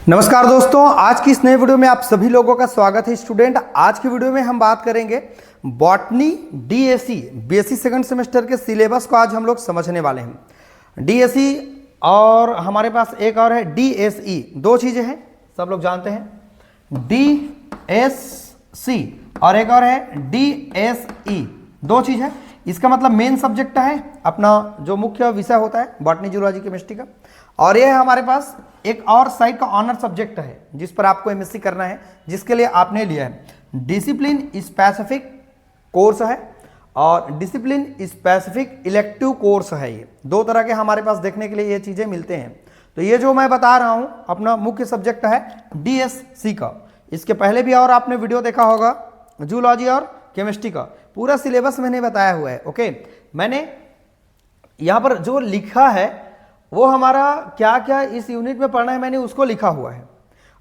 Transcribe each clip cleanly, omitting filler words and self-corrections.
नमस्कार दोस्तों, आज की इस नए वीडियो में आप सभी लोगों का स्वागत है। स्टूडेंट, आज की वीडियो में हम बात करेंगे botany DSE BSc second semester के सिलेबस को आज हम लोग समझने वाले हैं। डीएसई और हमारे पास एक और है डीएसई, दो चीजें हैं सब लोग जानते हैं, डीएससी और एक और है डीएसई, दो चीज है। इसका मतलब मेन सब्जेक्ट है अपना जो मुख्य विषय होता है बॉटनी जूलॉजी केमिस्ट्री का, और ये है हमारे पास एक और साइड का ऑनर सब्जेक्ट है जिस पर आपको एमएससी करना है, जिसके लिए आपने लिया है डिसिप्लिन स्पेसिफिक कोर्स है और डिसिप्लिन स्पेसिफिक इलेक्टिव कोर्स है। ये दो तरह के हमारे पास देखने के लिए ये चीजें मिलते हैं। तो ये जो मैं बता रहा हूं अपना मुख्य सब्जेक्ट है डीएससी का। इसके पहले भी और आपने वीडियो देखा होगा जूलॉजी और केमिस्ट्री का, पूरा सिलेबस मैंने बताया हुआ है। ओके, मैंने यहां पर जो लिखा है वो हमारा क्या क्या इस यूनिट में पढ़ना है मैंने उसको लिखा हुआ है,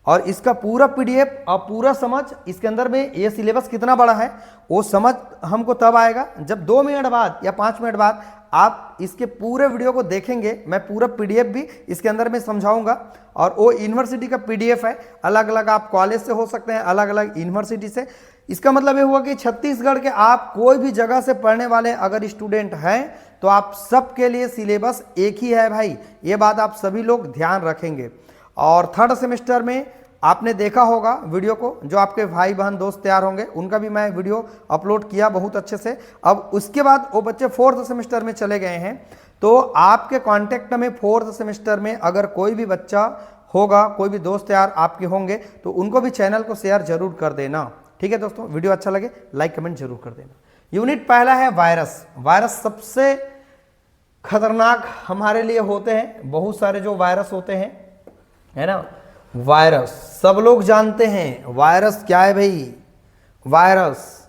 और इसका पूरा पीडीएफ और पूरा समझ इसके अंदर में ये सिलेबस कितना बड़ा है वो समझ हमको तब आएगा जब 2 मिनट बाद या 5 मिनट बाद आप इसके पूरे वीडियो को देखेंगे। मैं पूरा पीडीएफ भी इसके अंदर में समझाऊंगा, और वो यूनिवर्सिटी का पीडीएफ है, अलग अलग आप कॉलेज से हो सकते हैं, अलग अलग यूनिवर्सिटी से। इसका मतलब ये हुआ कि छत्तीसगढ़ के आप कोई भी जगह से पढ़ने वाले अगर स्टूडेंट हैं तो आप सबके लिए सिलेबस एक ही है भाई, ये बात आप सभी लोग ध्यान रखेंगे। और थर्ड सेमेस्टर में आपने देखा होगा वीडियो को, जो आपके भाई बहन दोस्त तैयार होंगे उनका भी मैं वीडियो अपलोड किया बहुत अच्छे से। अब उसके बाद वो बच्चे फोर्थ सेमेस्टर में चले गए हैं, तो आपके कांटेक्ट में फोर्थ सेमेस्टर में अगर कोई भी बच्चा होगा, कोई भी दोस्त यार आपके होंगे, तो उनको भी चैनल को शेयर जरूर कर देना। ठीक है दोस्तों, वीडियो अच्छा लगे लाइक कमेंट जरूर कर देना। यूनिट पहला है वायरस। वायरस सबसे खतरनाक हमारे लिए होते हैं, बहुत सारे जो वायरस होते हैं, है ना। वायरस सब लोग जानते हैं, वायरस क्या है भाई। वायरस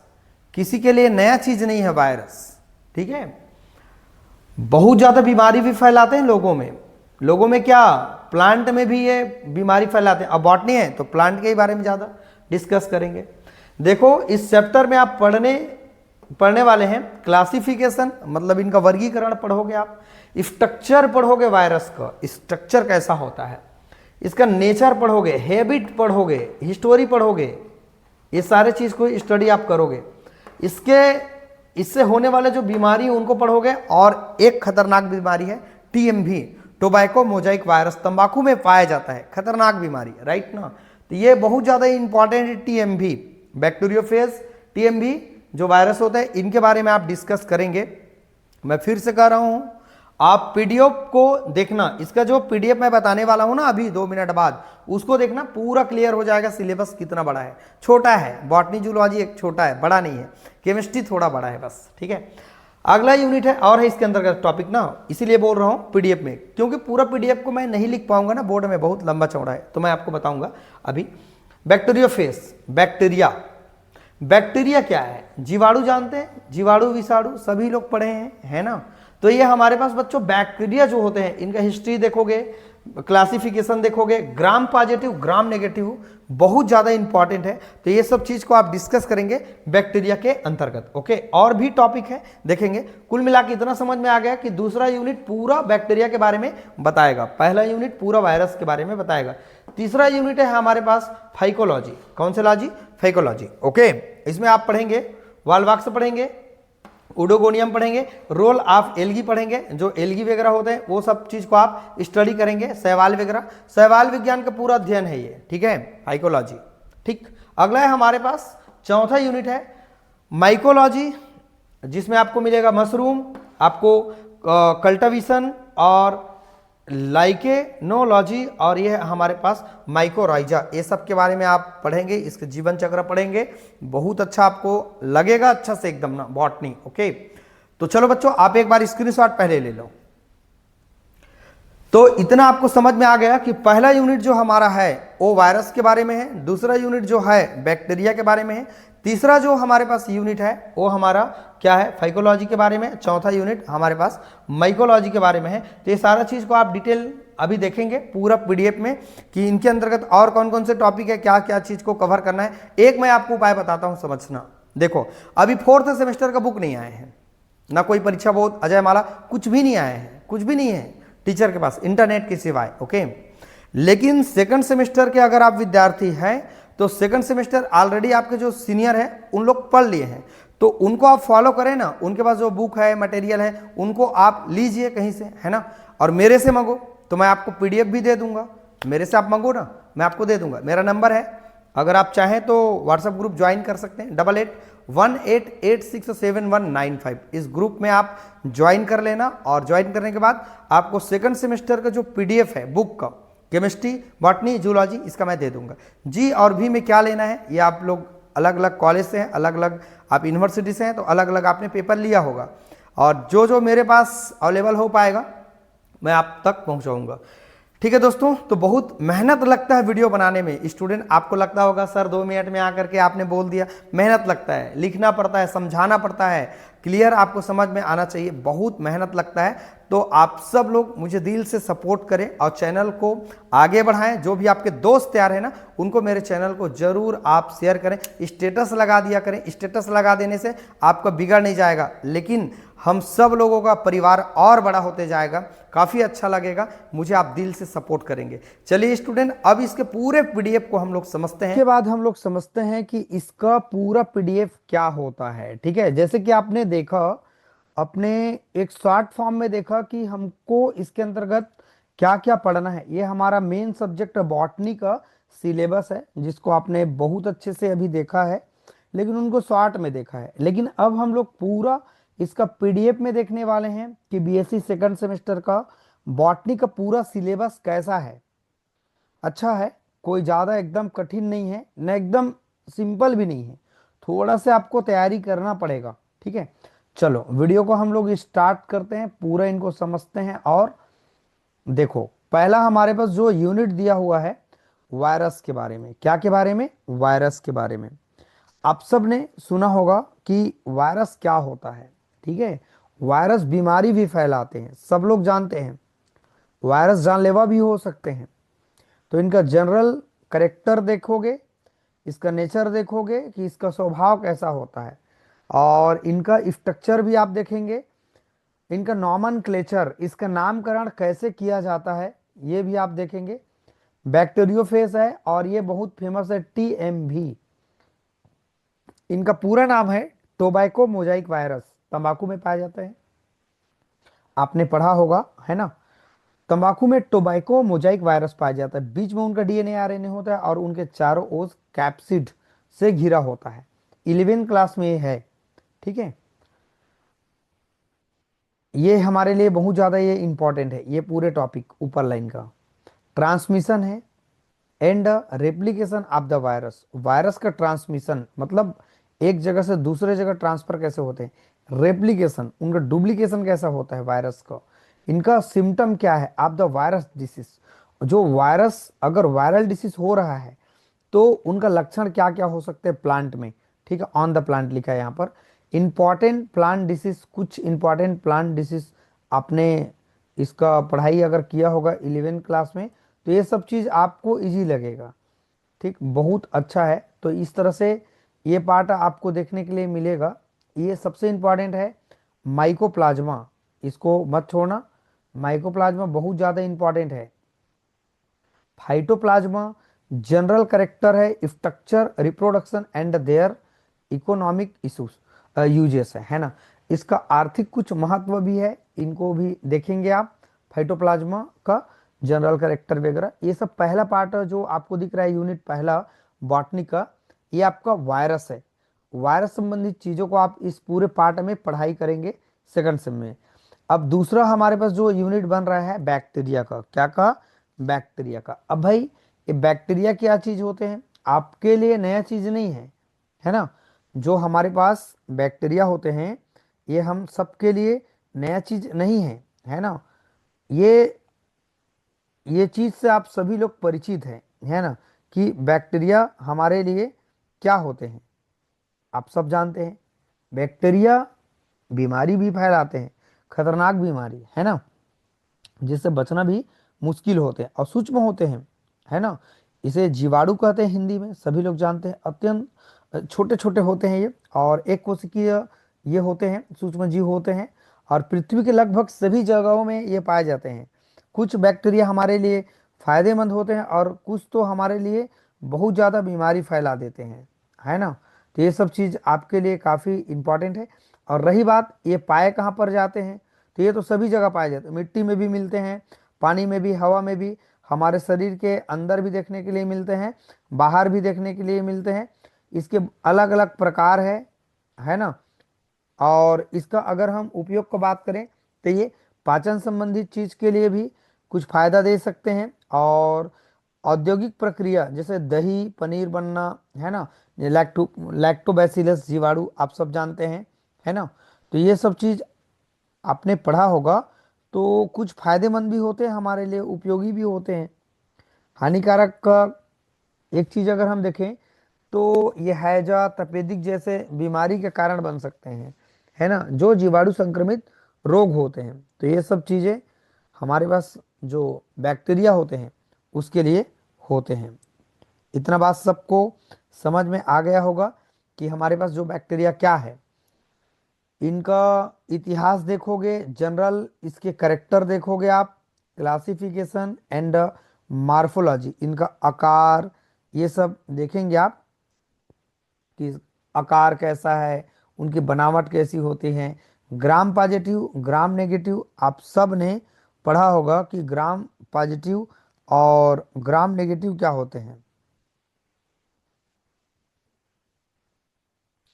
किसी के लिए नया चीज नहीं है वायरस, ठीक है। बहुत ज्यादा बीमारी भी फैलाते हैं लोगों में क्या, प्लांट में भी ये बीमारी फैलाते हैं। अब बॉटनी है तो प्लांट के ही बारे में ज्यादा डिस्कस करेंगे। देखो, इस चैप्टर में आप पढ़ने वाले हैं क्लासिफिकेशन, मतलब इनका वर्गीकरण पढ़ोगे आप, स्ट्रक्चर पढ़ोगे वायरस का, स्ट्रक्चर कैसा होता है, इसका नेचर पढ़ोगे, हैबिट पढ़ोगे, हिस्टोरी पढ़ोगे, ये सारे चीज को स्टडी आप करोगे। इससे होने वाले जो बीमारी उनको पढ़ोगे। और एक खतरनाक बीमारी है टीएमवी, टोबैको मोजाइक वायरस, तंबाकू में पाया जाता है, खतरनाक बीमारी, राइट ना। तो ये बहुत ज्यादा इंपॉर्टेंट है टीएमवी, बैक्टीरियोफेज टीएमवी जो वायरस होता है, इनके बारे में आप डिस्कस करेंगे। मैं फिर से कह रहा हूं, आप पीडीएफ को देखना, इसका जो पीडीएफ मैं बताने वाला हूं ना अभी 2 मिनट बाद, उसको देखना, पूरा क्लियर हो जाएगा सिलेबस कितना बड़ा है। छोटा है बॉटनी जूलॉजी, एक छोटा है, बड़ा नहीं है। केमिस्ट्री थोड़ा बड़ा है बस, ठीक है। अगला यूनिट है और है इसके अंदर का टॉपिक ना, इसीलिए बोल रहा हूं पीडीएफ में, क्योंकि पूरा पीडीएफ को मैं नहीं लिख पाऊंगा ना, बोर्ड में बहुत लंबा चौड़ा है, तो मैं आपको बताऊंगा अभी। बैक्टीरियोफेज, बैक्टीरिया क्या है, जीवाणु जानते हैं, जीवाणु विषाणु सभी लोग पढ़े हैं, है ना। तो ये हमारे पास बच्चों बैक्टीरिया जो होते हैं, इनका हिस्ट्री देखोगे, क्लासिफिकेशन देखोगे, ग्राम पॉजिटिव ग्राम नेगेटिव बहुत ज्यादा इंपॉर्टेंट है। तो ये सब चीज को आप डिस्कस करेंगे बैक्टीरिया के अंतर्गत। ओके, और भी टॉपिक है देखेंगे। कुल मिलाकर इतना समझ में आ गया कि दूसरा यूनिट पूरा बैक्टीरिया के बारे में बताएगा, पहला यूनिट पूरा वायरस के बारे में बताएगा। तीसरा यूनिट है हमारे पास फाइकोलॉजी। कौन सा लॉजी? फाइकोलॉजी। ओके, इसमें आप पढ़ेंगे वाल्वाक्स पढ़ेंगे, उडोगोनियम पढ़ेंगे, रोल ऑफ एल्गी पढ़ेंगे, जो एल्गी वगैरह होते हैं वो सब चीज को आप स्टडी करेंगे, शैवाल वगैरह, शैवाल विज्ञान का पूरा अध्ययन है ये, ठीक है, फाइकोलॉजी। ठीक, अगला है हमारे पास चौथा यूनिट है माइकोलॉजी, जिसमें आपको मिलेगा मशरूम, आपको कल्टिवेशन और लाइकेनोलॉजी, और ये हमारे पास माइकोराइजा, ये सब के बारे में आप पढ़ेंगे, इसके जीवन चक्र पढ़ेंगे, बहुत अच्छा आपको लगेगा, अच्छा से एकदम ना बॉटनी। ओके, तो चलो बच्चों आप एक बार स्क्रीनशॉट पहले ले लो। तो इतना आपको समझ में आ गया कि पहला यूनिट जो हमारा है वो वायरस के बारे में है, दूसरा यूनिट जो है बैक्टीरिया के बारे में है, तीसरा जो हमारे पास यूनिट है वो हमारा क्या है, फाइकोलॉजी के बारे में, चौथा यूनिट हमारे पास माइकोलॉजी के बारे में है। तो ये सारा चीज को आप डिटेल अभी देखेंगे पूरा पीडीएफ में कि इनके अंतर्गत और कौन कौन से टॉपिक है, क्या क्या चीज को कवर करना है। एक मैं आपको उपाय बताता हूं समझना। देखो, अभी फोर्थ सेमेस्टर का बुक नहीं आए हैं, ना कोई परीक्षा बोर्ड अजय माला कुछ भी नहीं आए हैं, कुछ भी नहीं है टीचर के पास इंटरनेट के सिवाय। ओके, लेकिन सेकंड सेमेस्टर के अगर आप विद्यार्थी हैं तो सेकंड सेमेस्टर ऑलरेडी आपके जो सीनियर हैं उन लोग पढ़ लिए हैं, तो उनको आप फॉलो करें ना, उनके पास जो बुक है मटेरियल है उनको आप लीजिए कहीं से, है ना। और मेरे से मांगो तो मैं आपको पीडीएफ भी दे दूंगा, मेरे से आप मांगो ना मैं आपको दे दूंगा। मेरा नंबर है, अगर आप चाहें तो व्हाट्सएप ग्रुप ज्वाइन कर सकते हैं 8818867195। इस ग्रुप में आप ज्वाइन कर लेना, और ज्वाइन करने के बाद आपको सेकंड सेमेस्टर का जो पीडीएफ है बुक का, केमिस्ट्री बॉटनी जूलॉजी, इसका मैं दे दूंगा। जी और भी में क्या लेना है, ये आप लोग अलग अलग कॉलेज से हैं, अलग अलग आप यूनिवर्सिटी से हैं, तो अलग अलग आपने पेपर लिया होगा, और जो जो मेरे पास अवेलेबल हो पाएगा मैं आप तक पहुंचाऊंगा। ठीक है दोस्तों, तो बहुत मेहनत लगता है वीडियो बनाने में। स्टूडेंट आपको लगता होगा सर 2 मिनट में आकर के आपने बोल दिया, मेहनत लगता है, लिखना पड़ता है, समझाना पड़ता है, क्लियर आपको समझ में आना चाहिए, बहुत मेहनत लगता है। तो आप सब लोग मुझे दिल से सपोर्ट करें और चैनल को आगे बढ़ाएं। जो भी आपके दोस्त तैयार है ना, उनको मेरे चैनल को जरूर आप शेयर करें, स्टेटस लगा दिया करें। स्टेटस लगा देने से आपका बिगड़ नहीं जाएगा, लेकिन हम सब लोगों का परिवार और बड़ा होते जाएगा, काफ़ी अच्छा लगेगा, मुझे आप दिल से सपोर्ट करेंगे। चलिए स्टूडेंट, अब इसके पूरे पीडीएफ को हम लोग समझते हैं। इसके बाद हम लोग समझते हैं कि इसका पूरा पीडीएफ क्या होता है। ठीक है, जैसे कि आपने देखा, अपने एक शॉर्ट फॉर्म में देखा कि हमको इसके अंतर्गत क्या क्या पढ़ना है। ये हमारा मेन सब्जेक्ट बॉटनी का सिलेबस है, जिसको आपने बहुत अच्छे से अभी देखा है, लेकिन उनको शॉर्ट में देखा है। लेकिन अब हम लोग पूरा इसका पीडीएफ में देखने वाले हैं कि बीएससी सेकंड सेमेस्टर का बॉटनी का पूरा सिलेबस कैसा है। अच्छा है, कोई ज़्यादा एकदम कठिन नहीं है, न एकदम सिंपल भी नहीं है, थोड़ा सा आपको तैयारी करना पड़ेगा। ठीक है, चलो वीडियो को हम लोग स्टार्ट करते हैं, पूरा इनको समझते हैं। और देखो, पहला हमारे पास जो यूनिट दिया हुआ है वायरस के बारे में। क्या के बारे में? वायरस के बारे में। आप सब ने सुना होगा कि वायरस क्या होता है। ठीक है, वायरस बीमारी भी फैलाते हैं, सब लोग जानते हैं। वायरस जानलेवा भी हो सकते हैं। तो इनका जनरल करेक्टर देखोगे, इसका नेचर देखोगे कि इसका स्वभाव कैसा होता है, और इनका स्ट्रक्चर भी आप देखेंगे, इनका नॉमनक्लेचर, इसका नामकरण कैसे किया जाता है ये भी आप देखेंगे। बैक्टीरियोफेज है और ये बहुत फेमस है, टीएमवी। इनका पूरा नाम है टोबैको मोजाइक वायरस, तंबाकू में पाया जाता है, आपने पढ़ा होगा, है ना। तंबाकू में टोबैको मोजाइक वायरस पाया जाता है। बीच में उनका डीएनए आरएनए होता है और उनके चारों ओर कैप्सिड से घिरा होता है। 11 क्लास में ये है। ठीक है, ये हमारे लिए बहुत ज़्यादा ये इंपॉर्टेंट है, ये पूरे टॉपिक ऊपर लाइन का। ट्रांसमिशन है and replication of the virus. Virus का ट्रांसमिशन मतलब एक जगह से दूसरे जगह ट्रांसफर कैसे होते हैं। रेप्लिकेशन, उनका डुप्लीकेशन कैसा होता है वायरस का। इनका सिम्टम क्या है ऑफ द वायरस डिसीज। जो वायरस, अगर वायरल डिसीज हो रहा है तो उनका लक्षण क्या क्या हो सकते हैं प्लांट में। ठीक है, ऑन द प्लांट लिखा है यहाँ पर। इंपॉर्टेंट प्लांट डिसीज, कुछ इंपॉर्टेंट प्लांट डिसीज आपने इसका पढ़ाई अगर किया होगा 11 क्लास में, तो ये सब चीज़ आपको इजी लगेगा। ठीक, बहुत अच्छा है। तो इस तरह से ये पार्ट आपको देखने के लिए मिलेगा। ये सबसे इंपॉर्टेंट है माइकोप्लाज्मा, इसको मत छोड़ना, माइकोप्लाज्मा बहुत ज़्यादा इंपॉर्टेंट है। फाइटोप्लाज्मा जनरल करेक्टर है, structure, reproduction and their economic issues uses है ना। इसका आर्थिक कुछ महत्व भी है, इनको भी देखेंगे आप। फाइटोप्लाज्मा का जनरल करेक्टर वगैरह, ये सब पहला पार्ट जो आपको दिख रहा है यूनिट पहला बॉटनी का, ये आपका वायरस है। वायरस संबंधित चीज़ों को आप इस पूरे पार्ट में पढ़ाई करेंगे सेकंड सेम में। अब दूसरा हमारे पास जो यूनिट बन रहा है बैक्टीरिया का। क्या कहा? बैक्टीरिया का। अब भाई ये बैक्टीरिया क्या चीज़ होते हैं, आपके लिए नया चीज़ नहीं है, है ना। जो हमारे पास बैक्टीरिया होते हैं ये हम सबके लिए नया चीज़ नहीं है, है ना। ये चीज़ से आप सभी लोग परिचित हैं, है ना, कि बैक्टीरिया हमारे लिए क्या होते हैं। आप सब जानते हैं बैक्टीरिया बीमारी भी फैलाते हैं, खतरनाक बीमारी, है ना, जिससे बचना भी मुश्किल होते हैं और सूक्ष्म होते हैं, है ना। इसे जीवाणु कहते हैं हिंदी में, सभी लोग जानते हैं। अत्यंत छोटे छोटे होते हैं ये, और एक कोशिकीय ये होते हैं, सूक्ष्म जीव होते हैं, और पृथ्वी के लगभग सभी जगहों में ये पाए जाते हैं। कुछ बैक्टीरिया हमारे लिए फायदेमंद होते हैं और कुछ तो हमारे लिए बहुत ज़्यादा बीमारी फैला देते हैं, है ना। तो ये सब चीज़ आपके लिए काफ़ी इम्पॉर्टेंट है। और रही बात ये पाए कहाँ पर जाते हैं, तो ये तो सभी जगह पाए जाते हैं, मिट्टी में भी मिलते हैं, पानी में भी, हवा में भी, हमारे शरीर के अंदर भी देखने के लिए मिलते हैं, बाहर भी देखने के लिए मिलते हैं। इसके अलग अलग प्रकार है ना। और इसका अगर हम उपयोग की बात करें तो ये पाचन संबंधित चीज के लिए भी कुछ फायदा दे सकते हैं। और औद्योगिक प्रक्रिया जैसे दही पनीर बनना, है ना, ये लैक्टोबैसिलस जीवाणु आप सब जानते हैं, है ना। तो ये सब चीज आपने पढ़ा होगा। तो कुछ फायदेमंद भी होते हैं हमारे लिए, उपयोगी भी होते हैं। हानिकारक का एक चीज अगर हम देखें तो ये हैजा तपेदिक जैसे बीमारी के कारण बन सकते हैं, है ना, जो जीवाणु संक्रमित रोग होते हैं। तो ये सब चीजें हमारे पास जो बैक्टीरिया होते हैं उसके लिए होते हैं। इतना बात सबको समझ में आ गया होगा कि हमारे पास जो बैक्टीरिया क्या है, इनका इतिहास देखोगे, जनरल इसके करेक्टर देखोगे आप, क्लासिफिकेशन एंड मार्फोलॉजी, इनका आकार, ये सब देखेंगे आप कि आकार कैसा है, उनकी बनावट कैसी होती है। ग्राम पॉजिटिव ग्राम नेगेटिव आप सब ने पढ़ा होगा कि ग्राम पॉजिटिव और ग्राम नेगेटिव क्या होते हैं।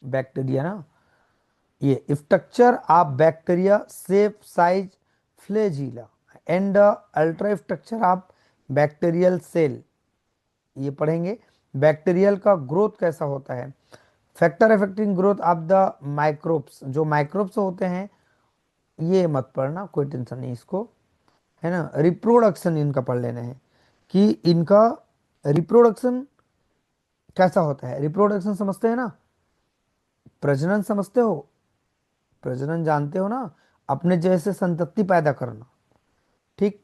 बैक्टीरिया ना, ये structure of bacteria, shape, size, flagella and ultra structure of bacterial cell, ये पढ़ेंगे। बैक्टीरियल का ग्रोथ कैसा होता है, factor affecting growth of the microbes, जो माइक्रोब्स होते हैं ये मत पढ़ना, कोई टेंशन नहीं इसको, है ना। रिप्रोडक्शन इनका पढ़ लेना है कि इनका रिप्रोडक्शन कैसा होता है। रिप्रोडक्शन समझते हैं ना, प्रजनन समझते हो, प्रजनन जानते हो ना, अपने जैसे संतति पैदा करना, ठीक,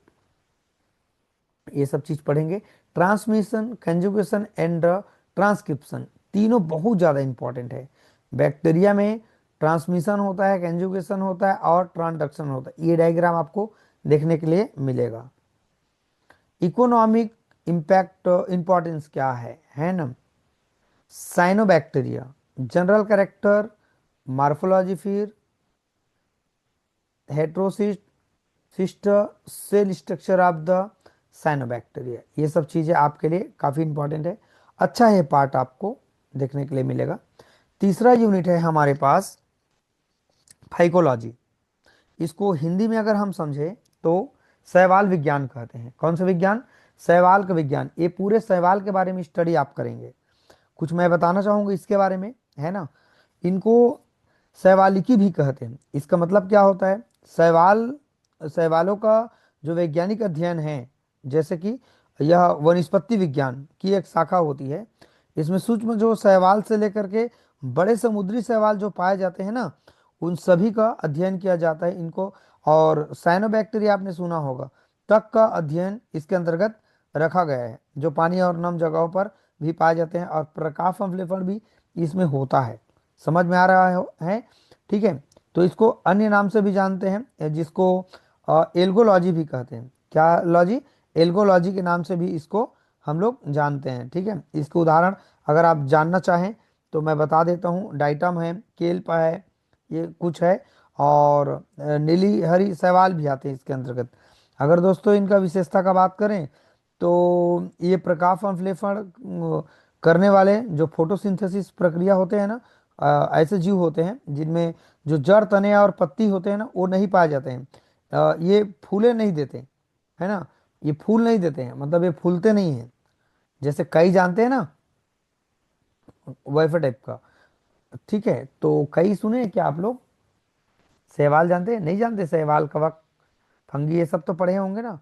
ये सब चीज पढ़ेंगे। ट्रांसमिशन, कंजुगेशन एंड ट्रांसक्रिप्शन, तीनों बहुत ज़्यादा इंपॉर्टेंट है। बैक्टीरिया में ट्रांसमिशन होता है, कंजुगेशन होता है और ट्रांसडक्शन होता है। ये डायग्राम आपको देखने के लिए मिलेगा। इकोनॉमिक इम्पैक्ट इंपॉर्टेंस क्या है ना। साइनोबैक्टीरिया, जनरल कैरेक्टर, मार्फोलॉजी, फिर heterocyst sister, cell structure of the cyanobacteria, ये सब चीज़ें आपके लिए काफ़ी इंपॉर्टेंट है। अच्छा है पार्ट आपको देखने के लिए मिलेगा। तीसरा यूनिट है हमारे पास फाइकोलॉजी। इसको हिंदी में अगर हम समझे तो शैवाल विज्ञान कहते हैं। कौन सा विज्ञान, शैवाल का विज्ञान। ये पूरे शैवाल के बारे में स्टडी आप करेंगे। कुछ मैं बताना चाहूँगा इसके बारे में, है ना। इनको शैवालिकी भी कहते हैं। इसका मतलब क्या होता है, शैवाल, शैवालों का जो वैज्ञानिक अध्ययन है, जैसे कि यह वनस्पति विज्ञान की एक शाखा होती है। इसमें सूक्ष्म जो शैवाल से लेकर के बड़े समुद्री शैवाल जो पाए जाते हैं ना, उन सभी का अध्ययन किया जाता है इनको। और साइनोबैक्टीरिया आपने सुना होगा, तक का अध्ययन इसके अंतर्गत रखा गया है, जो पानी और नम जगहों पर भी पाए जाते हैं। और प्रकाश संश्लेषण भी इसमें होता है। समझ में आ रहा है, ठीक है। तो इसको अन्य नाम से भी जानते हैं, जिसको एल्गोलॉजी भी कहते हैं। क्या लॉजी, एल्गोलॉजी के नाम से भी इसको हम लोग जानते हैं, ठीक है। इसके उदाहरण अगर आप जानना चाहें तो मैं बता देता हूँ। डाइटम है, केल्प है, ये कुछ है। और नीली हरी शैवाल भी आते हैं इसके अंतर्गत। अगर दोस्तों इनका विशेषता का बात करें तो ये प्रकाश संश्लेषण करने वाले जो फोटोसिंथेसिस प्रक्रिया होते हैं ना, ऐसे जीव होते हैं जिनमें जो जड़, तने और पत्ती होते हैं ना, वो नहीं पाए जाते हैं। ये फूले नहीं देते, है ना, ये फूल नहीं देते हैं, मतलब ये फूलते नहीं हैं। जैसे कई जानते हैं ना, वैसे टाइप का, ठीक है। तो कई सुने हैं क्या आप लोग, शैवाल जानते हैं, नहीं जानते, शैवाल, कवक, फंगी, ये सब तो पढ़े होंगे ना।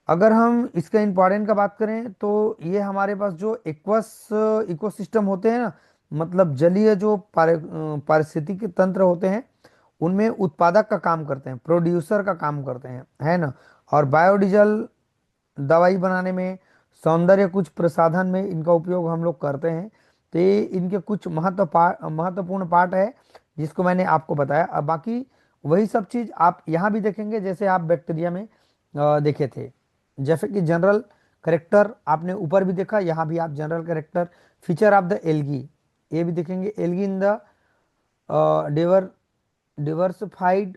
अगर हम इसका इंपॉर्टेंट का बात करें तो ये हमारे पास जो एक्वस इकोसिस्टम होते हैं ना, मतलब जलीय जो पारिस्थितिक तंत्र होते हैं, उनमें उत्पादक का काम करते हैं, प्रोड्यूसर का काम करते हैं, है ना। और बायोडीजल, दवाई बनाने में, सौंदर्य कुछ प्रसाधन में इनका उपयोग हम लोग करते हैं। तो ये इनके कुछ महत्वपूर्ण पार्ट है जिसको मैंने आपको बताया। अब बाकी वही सब चीज़ आप यहाँ भी देखेंगे जैसे आप बैक्टीरिया में देखे थे। जैसे कि जनरल करेक्टर आपने ऊपर भी देखा, यहाँ भी आप general character, feature of the algae ये भी देखेंगे। Algae in the diver diversified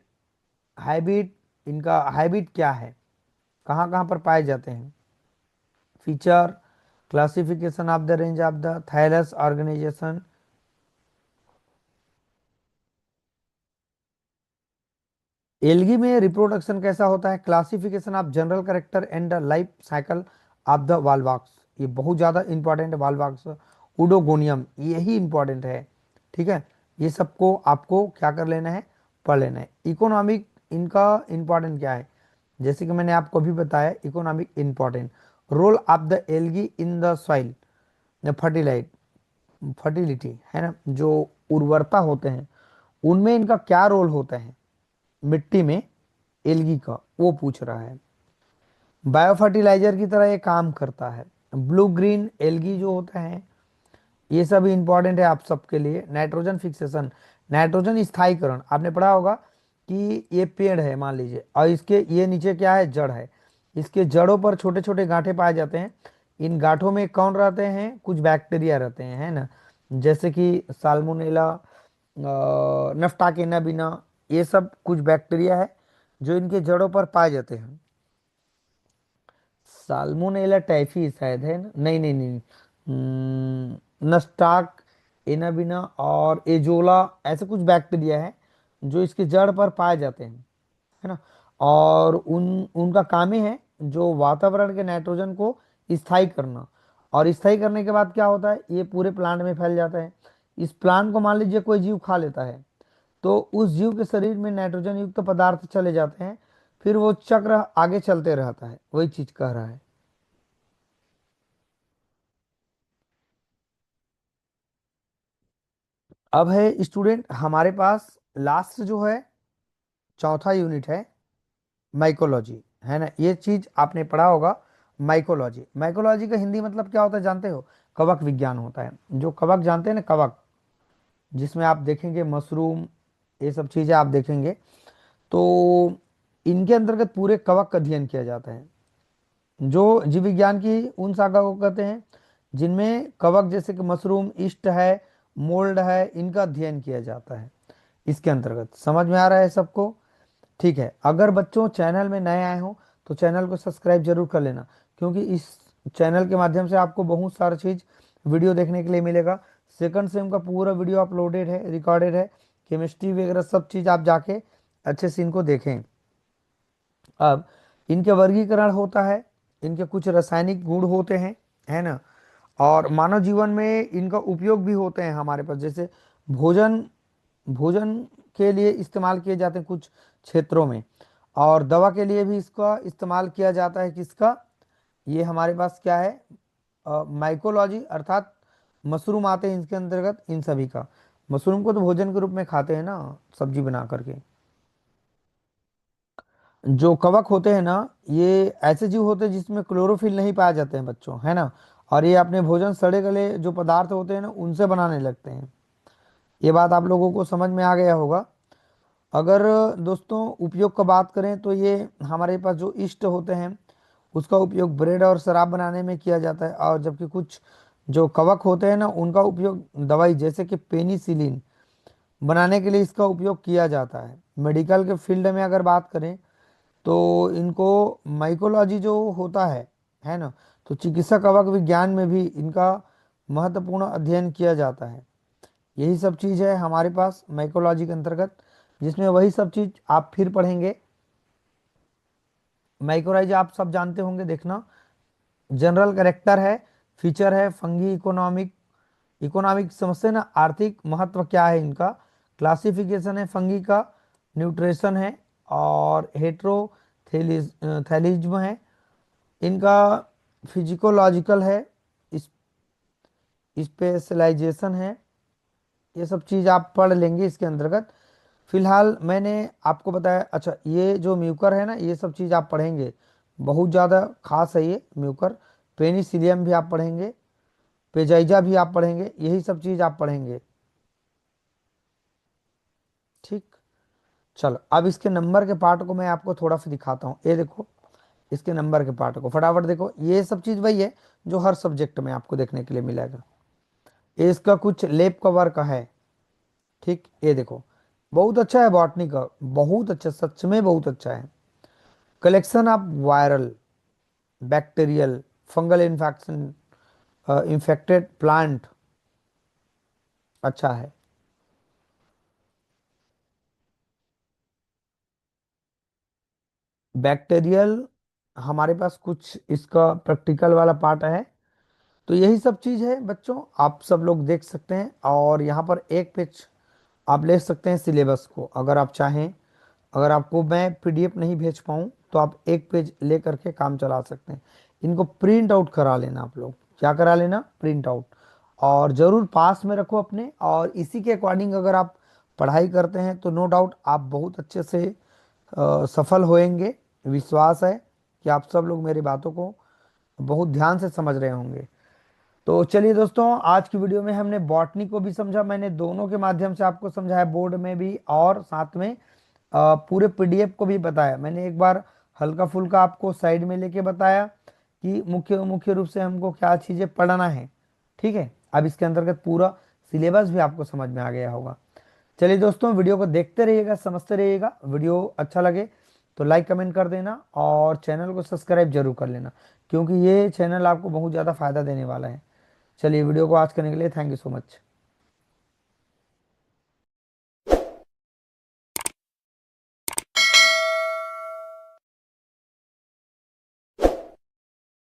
hybrid, इनका हाइब्रिड क्या है, कहाँ कहाँ पर पाए जाते हैं। Feature, classification of the range of the thallus organisation. Algae में रिप्रोडक्शन कैसा होता है, classification of general character and the life cycle of the Volvox, ये बहुत ज़्यादा इंपॉर्टेंट है। वाल्वाक्स, उडोगोनियम, यही इंपॉर्टेंट है। ठीक है, ये सबको आपको क्या कर लेना है, पढ़ लेना है। इकोनॉमिक, इनका इंपॉर्टेंट क्या है, जैसे कि मैंने आपको अभी बताया, economic important. Role of the algae in the soil fertility, fertility है ना, जो उर्वरता होते हैं उनमें इनका क्या रोल होता है मिट्टी में, एल्गी का, वो पूछ रहा है। बायो फर्टिलाइजर की तरह ये काम करता है। ब्लू ग्रीन एल्गी जो होता है, ये सब इंपॉर्टेंट है आप सबके लिए। नाइट्रोजन फिक्सेशन, नाइट्रोजन स्थायीकरण, आपने पढ़ा होगा कि ये पेड़ है मान लीजिए, और इसके ये नीचे क्या है, जड़ है। इसके जड़ों पर छोटे छोटे गांठे पाए जाते हैं। इन गांठों में कौन रहते हैं, कुछ बैक्टीरिया रहते हैं, है ना, जैसे कि साल्मोनेला, नफ्टाकेना बिना, ये सब कुछ बैक्टीरिया है जो इनके जड़ों पर पाए जाते हैं। साल्मोनेला टाइफी शायद है ना, नहीं नहीं नहीं, नस्टाक, एनाबिना और एजोला, ऐसे कुछ बैक्टीरिया है जो इसके जड़ पर पाए जाते हैं, है ना। और उनका काम ही है जो वातावरण के नाइट्रोजन को स्थायी करना। और स्थायी करने के बाद क्या होता है, ये पूरे प्लांट में फैल जाता है। इस प्लांट को मान लीजिए कोई जीव खा लेता है, तो उस जीव के शरीर में नाइट्रोजन युक्त पदार्थ चले जाते हैं, फिर वो चक्र आगे चलते रहता है, वही चीज कह रहा है। अब है स्टूडेंट हमारे पास लास्ट जो है, चौथा यूनिट है माइकोलॉजी, है ना। ये चीज आपने पढ़ा होगा, माइकोलॉजी। माइकोलॉजी का हिंदी मतलब क्या होता है जानते हो, कवक विज्ञान होता है। जो कवक जानते हैं ना, कवक, जिसमें आप देखेंगे मशरूम, ये सब चीजें आप देखेंगे, तो इनके अंतर्गत पूरे कवक का अध्ययन किया जाता है। जो जीव विज्ञान की उन शाखा को कहते हैं जिनमें कवक जैसे कि मशरूम, ईस्ट है, मोल्ड है, इनका अध्ययन किया जाता है इसके अंतर्गत। समझ में आ रहा है सबको, ठीक है। अगर बच्चों चैनल में नए आए हो तो चैनल को सब्सक्राइब जरूर कर लेना, क्योंकि इस चैनल के माध्यम से आपको बहुत सारा चीज वीडियो देखने के लिए मिलेगा। सेकंड सेम का पूरा वीडियो अपलोडेड है, रिकॉर्डेड है, केमिस्ट्री वगैरह सब चीज आप जाके अच्छे से इनको देखें। अब इनके वर्गीकरण होता है, इनके कुछ रासायनिक गुण होते हैं, है ना। और मानव जीवन में इनका उपयोग भी होते हैं हमारे पास, जैसे भोजन, भोजन के लिए इस्तेमाल किए जाते हैं कुछ क्षेत्रों में, और दवा के लिए भी इसका इस्तेमाल किया जाता है। किसका, ये हमारे पास क्या है, माइकोलॉजी, अर्थात मशरूम आते हैं इसके अंतर्गत, इन सभी का। मशरूम को तो भोजन के रूप में खाते हैं ना, सब्जी बना करके। जो कवक होते हैं ना, ये ऐसे जीव होते हैं जिसमें क्लोरोफिल नहीं पाए जाते हैं बच्चों, है ना। और ये अपने भोजन सड़े गले जो पदार्थ होते हैं ना उनसे बनाने लगते हैं। ये बात आप लोगों को समझ में आ गया होगा। अगर दोस्तों उपयोग का बात करें तो ये हमारे पास जो ईस्ट होते हैं उसका उपयोग ब्रेड और शराब बनाने में किया जाता है। और जबकि कुछ जो कवक होते हैं ना उनका उपयोग दवाई जैसे कि पेनिसिलिन बनाने के लिए इसका उपयोग किया जाता है। मेडिकल के फील्ड में अगर बात करें तो इनको माइकोलॉजी जो होता है ना, तो चिकित्सा कवक विज्ञान में भी इनका महत्वपूर्ण अध्ययन किया जाता है। यही सब चीज़ है हमारे पास माइकोलॉजी के अंतर्गत, जिसमें वही सब चीज़ आप फिर पढ़ेंगे। माइक्रोराइज आप सब जानते होंगे, देखना, जनरल कैरेक्टर है, फीचर है, फंगी इकोनॉमिक, इकोनॉमिक समझते हैं ना, आर्थिक महत्व क्या है इनका, क्लासिफिकेशन है फंगी का, न्यूट्रिशन है, और हेट्रोथैलिज्म है इनका, फिजिकोलॉजिकल है, स्पेशलाइजेशन है। ये सब चीज़ आप पढ़ लेंगे इसके अंतर्गत। फिलहाल मैंने आपको बताया, अच्छा ये जो म्यूकर है ना, ये सब चीज़ आप पढ़ेंगे, बहुत ज़्यादा खास है ये म्यूकर। पेनिसिलियम भी आप पढ़ेंगे, पेजाइजा भी आप पढ़ेंगे, यही सब चीज़ आप पढ़ेंगे, ठीक। चलो अब इसके नंबर के पार्ट को मैं आपको थोड़ा सा दिखाता हूँ, ये देखो, इसके नंबर के पार्ट को फटाफट देखो। ये सब चीज़ वही है जो हर सब्जेक्ट में आपको देखने के लिए मिलेगा। ये इसका कुछ लैब का वर्क है। ठीक, ये देखो बहुत अच्छा है बॉटनी का, बहुत अच्छा, सच में बहुत अच्छा है। Collection of viral, bacterial, fungal infection, infected plant, अच्छा है। बैक्टीरियल हमारे पास कुछ इसका प्रैक्टिकल वाला पार्ट है। तो यही सब चीज़ है बच्चों, आप सब लोग देख सकते हैं। और यहाँ पर एक पेज आप ले सकते हैं सिलेबस को, अगर आप चाहें। अगर आपको मैं पीडीएफ नहीं भेज पाऊँ तो आप एक पेज ले करके काम चला सकते हैं। इनको प्रिंट आउट करा लेना, आप लोग क्या करा लेना, प्रिंट आउट। और ज़रूर पास में रखो अपने, और इसी के अकॉर्डिंग अगर आप पढ़ाई करते हैं तो नो डाउट आप बहुत अच्छे से सफल होएंगे। विश्वास है कि आप सब लोग मेरी बातों को बहुत ध्यान से समझ रहे होंगे। तो चलिए दोस्तों, आज की वीडियो में हमने बॉटनी को भी समझा, मैंने दोनों के माध्यम से आपको समझाया, बोर्ड में भी और साथ में पूरे पीडीएफ को भी बताया। मैंने एक बार हल्का फुल्का आपको साइड में लेके बताया कि मुख्य मुख्य रूप से हमको क्या चीज़ें पढ़ना है। ठीक है, अब इसके अंतर्गत पूरा सिलेबस भी आपको समझ में आ गया होगा। चलिए दोस्तों, वीडियो को देखते रहिएगा, समझते रहिएगा। वीडियो अच्छा लगे तो लाइक कमेंट कर देना, और चैनल को सब्सक्राइब जरूर कर लेना, क्योंकि ये चैनल आपको बहुत ज़्यादा फायदा देने वाला है। चलिए, वीडियो को आज करने के लिए थैंक यू सो मच।